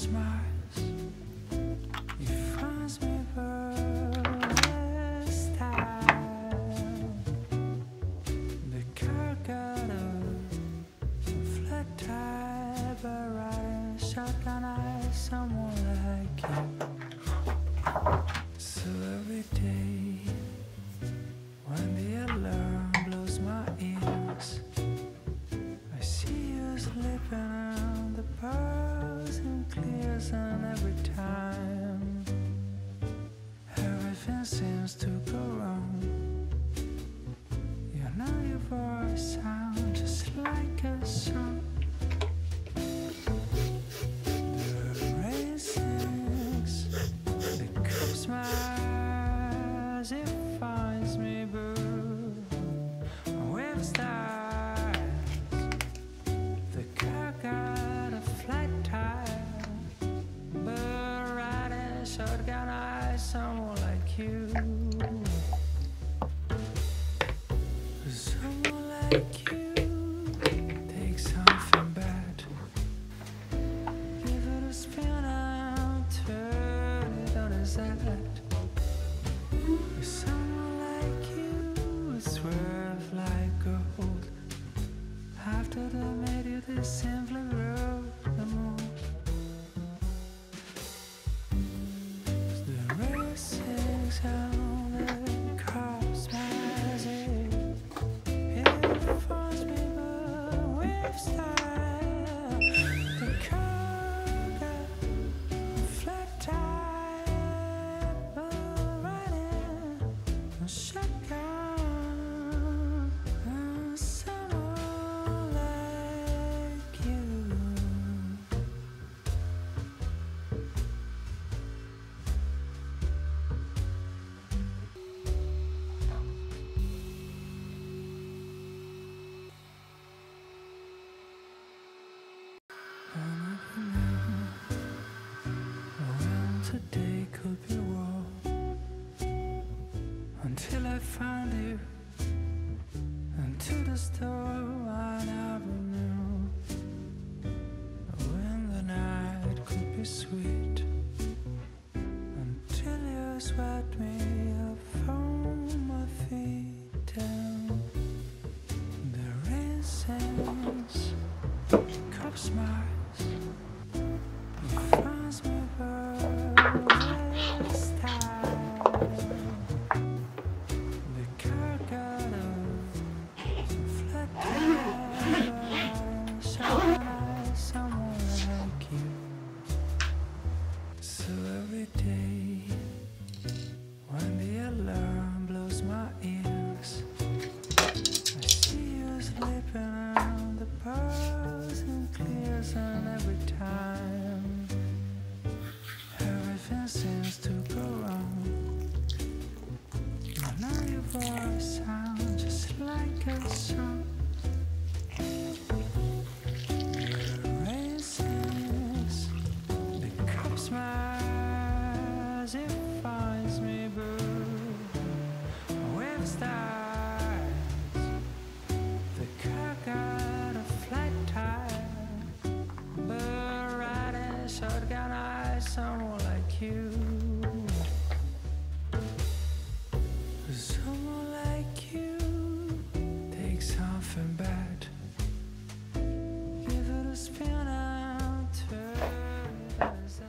smiles. He finds me versatile. The car got a flat tire, but riding shotgun, I someone like you. So every day when the alarm blows my ears, I see you slipping on the pearls and clears, and every time everything seems to go wrong. You know your voice sounds just like a song. The rain sings, the cup smiles, it finds me blue with stars. The car got a flat tire, but riding shotgun, I someone like you. Someone like you takes something bad, give it a spin and turn it on its head. Someone like you is worth like gold. After they made you, they simply wrote the mold. The racing sound that crops my head, it finds me but with style. The car got a flat tire, but riding a shotgun, and someone like you. I never knew when today could be wrong, until I found you. And to the store I never knew when the night could be sweet, until you swept me up from my feet down. The rain sings, cup smiles, he finds me versatile. The car got a flat tire, shotgun, I someone like you. So every day when the alarm blows my ears, I see you slipping on the pearls and clears, and every time everything seems to go wrong. You know your voice sounds just like a song. The rain sings, the cup smiles, it finds me blue with stars. The car got a flat tire, but riding shotgun, I someone like you. Someone like you takes something bad, give it a spin and turn it on its head.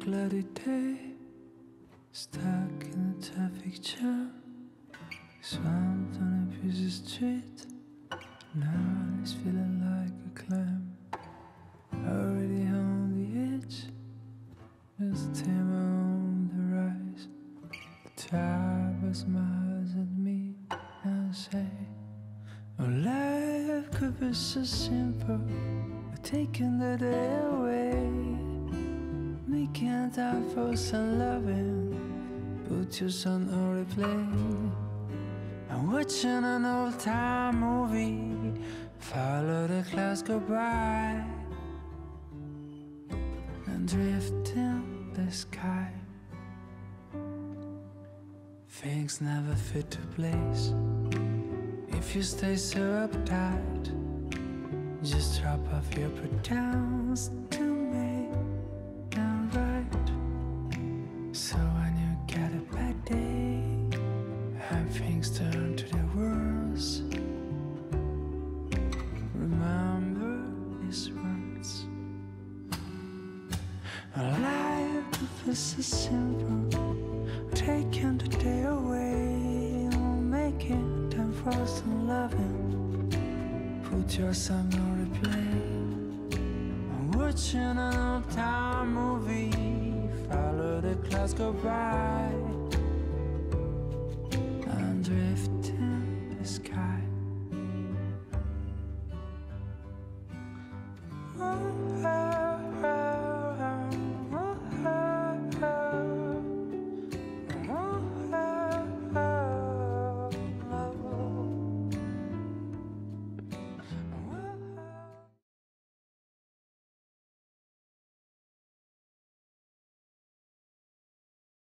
cloudy day, stuck in a traffic jam, swamped on a busy street. Now he's feeling like a clam, already on the edge, just him on the rise. The driver smiles at me and say, oh, life could be so simple, but taking the day away, making time for some loving, put your son on replay. I'm watching an old-time movie, follow the clouds go by, and drift in the sky. Things never fit to place if you stay so uptight. Just drop off your pretense to make them right. So when you get a bad day and things turn to the worst, remember these words. Life is so simple, taking the day away, making time for some loving, put your son on replay. I'm watching an old-time movie, follow the clouds go by,